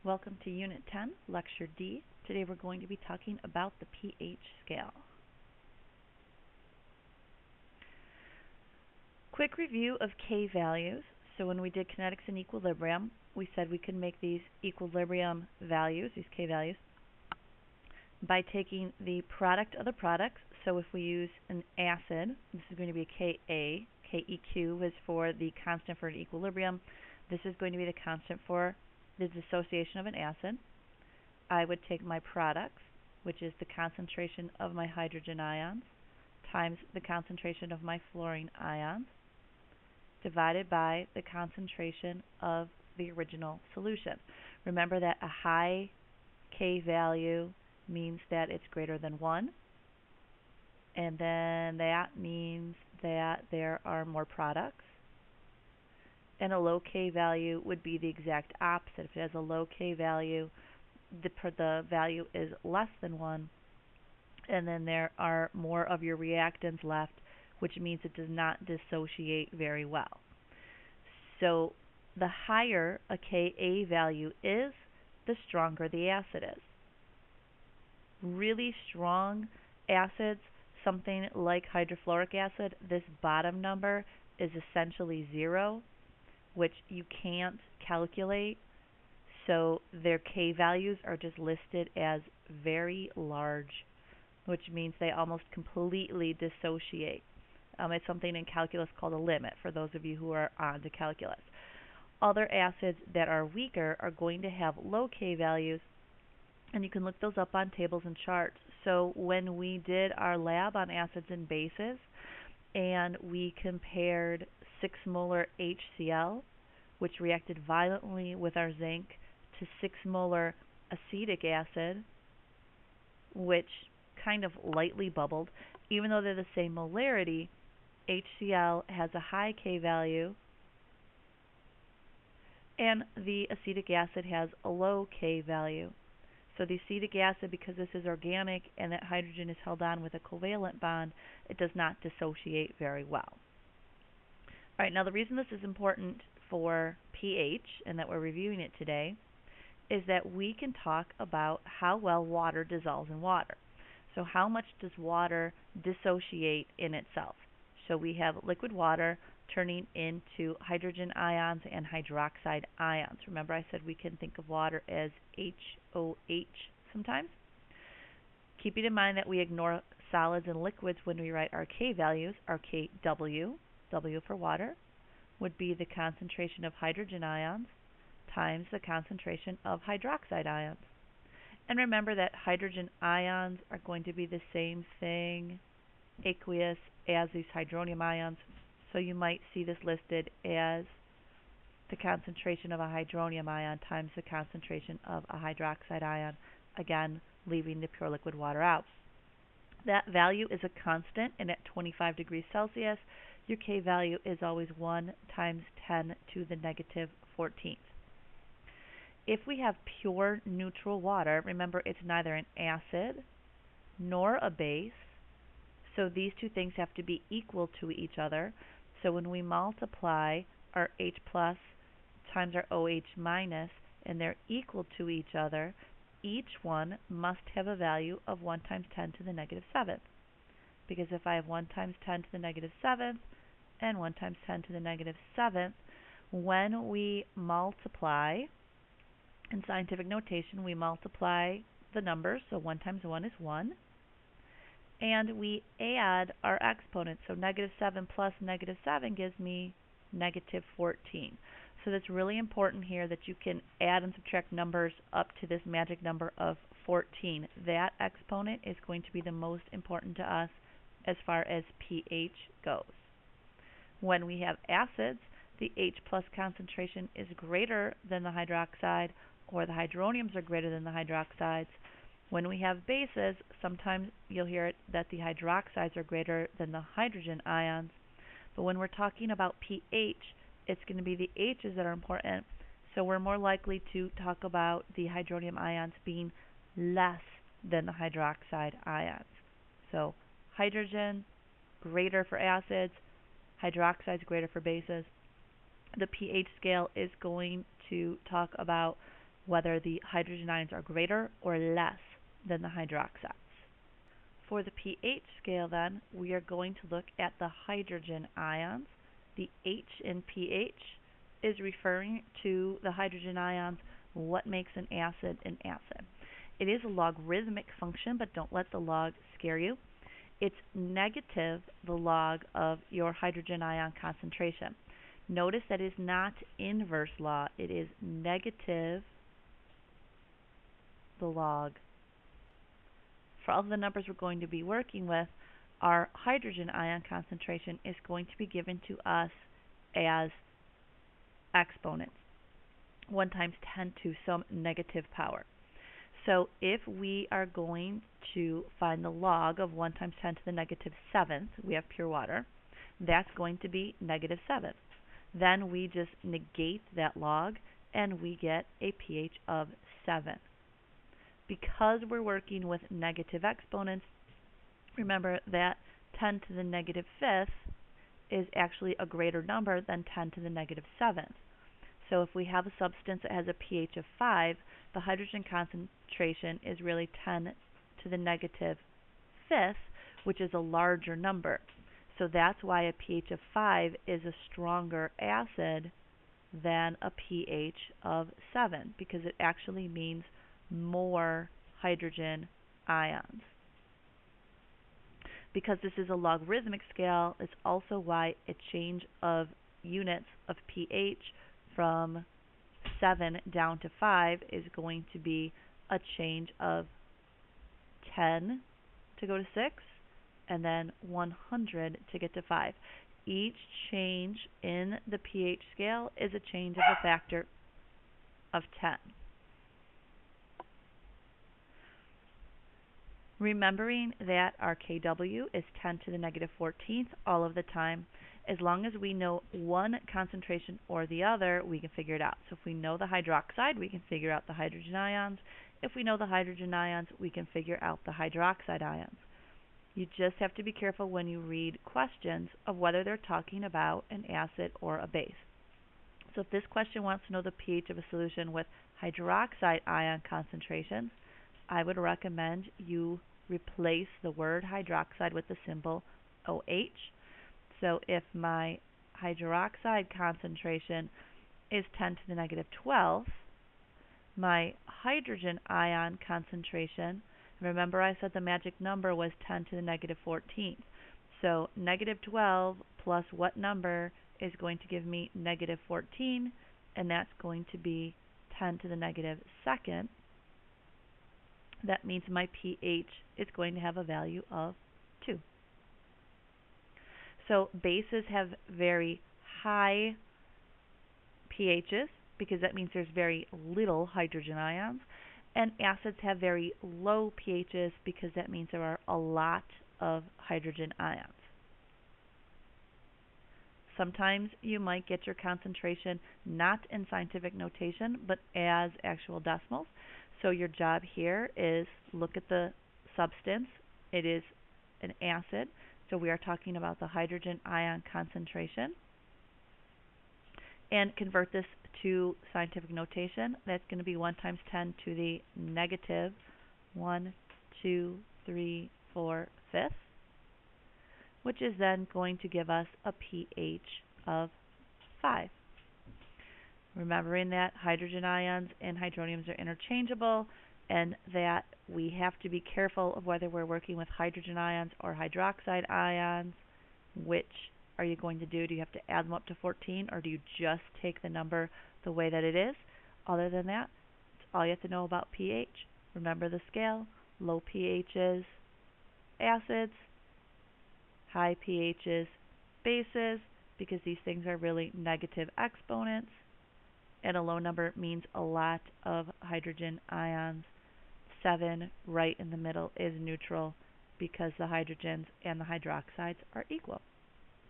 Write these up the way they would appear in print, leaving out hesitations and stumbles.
Welcome to Unit 10, Lecture D. Today we're going to be talking about the pH scale. Quick review of K values. So when we did kinetics and equilibrium, we said we could make these equilibrium values, these K values, by taking the product of the products. So if we use an acid, this is going to be a Ka. Keq is for the constant for an equilibrium. This is going to be the constant for the dissociation of an acid. I would take my products, which is the concentration of my hydrogen ions, times the concentration of my fluorine ions, divided by the concentration of the original solution. Remember that a high K value means that it's greater than 1, and then that means that there are more products. And a low K value would be the exact opposite. If it has a low K value, the value is less than 1, and then there are more of your reactants left, which means it does not dissociate very well. So the higher a Ka value is, the stronger the acid is. Really strong acids, something like hydrofluoric acid, this bottom number is essentially 0, which you can't calculate. So their K values are just listed as very large, which means they almost completely dissociate. It's something in calculus called a limit, for those of you who are on to calculus. Other acids that are weaker are going to have low K values, and you can look those up on tables and charts. So when we did our lab on acids and bases, and we compared 6 molar HCl, which reacted violently with our zinc, to 6 molar acetic acid, which kind of lightly bubbled. Even though they're the same molarity, HCl has a high K value, and the acetic acid has a low K value. So the acetic acid, because this is organic and that hydrogen is held on with a covalent bond, it does not dissociate very well. All right, now the reason this is important for pH, and that we're reviewing it today, is that we can talk about how well water dissolves in water. So how much does water dissociate in itself? So we have liquid water turning into hydrogen ions and hydroxide ions. Remember I said we can think of water as HOH sometimes? Keeping in mind that we ignore solids and liquids when we write our K values, our KW, W for water, would be the concentration of hydrogen ions times the concentration of hydroxide ions. And remember that hydrogen ions are going to be the same thing, aqueous, as these hydronium ions. So you might see this listed as the concentration of a hydronium ion times the concentration of a hydroxide ion, again, leaving the pure liquid water out. That value is a constant, and at 25 degrees Celsius, your K value is always 1 times 10 to the negative 14th. If we have pure neutral water, remember it's neither an acid nor a base, so these two things have to be equal to each other. So when we multiply our H plus times our OH minus, and they're equal to each other, each one must have a value of 1 times 10 to the negative 7th. Because if I have 1 times 10 to the negative 7th and 1 times 10 to the negative 7th, when we multiply, in scientific notation, we multiply the numbers, so 1 times 1 is 1, and we add our exponents, so negative 7 plus negative 7 gives me negative 14. So that's really important here that you can add and subtract numbers up to this magic number of 14. That exponent is going to be the most important to us as far as pH goes. When we have acids, the H plus concentration is greater than the hydroxide, or the hydroniums are greater than the hydroxides. When we have bases, sometimes you'll hear it that the hydroxides are greater than the hydrogen ions. But when we're talking about pH, it's going to be the H's that are important. So we're more likely to talk about the hydronium ions being less than the hydroxide ions. So hydrogen, greater for acids, hydroxides greater for bases. The pH scale is going to talk about whether the hydrogen ions are greater or less than the hydroxides. For the pH scale then, we are going to look at the hydrogen ions. The H in pH is referring to the hydrogen ions, what makes an acid an acid. It is a logarithmic function, but don't let the log scare you. It's negative the log of your hydrogen ion concentration. Notice that is not inverse law. It is negative the log. For all of the numbers we're going to be working with, our hydrogen ion concentration is going to be given to us as exponents, 1 times 10 to some negative power. So if we are going to find the log of 1 times 10 to the negative 7th, we have pure water, that's going to be negative 7. Then we just negate that log and we get a pH of 7. Because we're working with negative exponents, remember that 10 to the negative 5th is actually a greater number than 10 to the negative 7th. So if we have a substance that has a pH of 5, the hydrogen concentration is really 10 to the negative 5th, which is a larger number. So that's why a pH of 5 is a stronger acid than a pH of 7, because it actually means more hydrogen ions. Because this is a logarithmic scale, it's also why a change of units of pH from 7 down to 5 is going to be a change of 10 to go to 6, and then 100 to get to 5. Each change in the pH scale is a change of a factor of 10. Remembering that our Kw is 10 to the negative 14th all of the time, as long as we know one concentration or the other, we can figure it out. So if we know the hydroxide, we can figure out the hydrogen ions. If we know the hydrogen ions, we can figure out the hydroxide ions. You just have to be careful when you read questions of whether they're talking about an acid or a base. So if this question wants to know the pH of a solution with hydroxide ion concentrations, I would recommend you replace the word hydroxide with the symbol OH. So if my hydroxide concentration is 10 to the negative 12th, my hydrogen ion concentration, remember I said the magic number was 10 to the negative 14th. So negative 12 plus what number is going to give me negative 14, and that's going to be 10 to the negative 2nd. That means my pH is going to have a value of 2. So bases have very high pHs because that means there's very little hydrogen ions, and acids have very low pHs because that means there are a lot of hydrogen ions. Sometimes you might get your concentration not in scientific notation but as actual decimals. So your job here is look at the substance. It is an acid, so we are talking about the hydrogen ion concentration. And convert this to scientific notation. That's going to be 1 times 10 to the negative 1, 2, 3, 4, 5th, which is then going to give us a pH of 5. Remembering that hydrogen ions and hydroniums are interchangeable, and that we have to be careful of whether we're working with hydrogen ions or hydroxide ions. Which are you going to do? Do you have to add them up to 14, or do you just take the number the way that it is? Other than that, that's all you have to know about pH. Remember the scale. Low pHs, acids. High pHs, bases, because these things are really negative exponents. And a low number means a lot of hydrogen ions. 7 right in the middle is neutral because the hydrogens and the hydroxides are equal.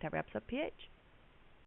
That wraps up pH.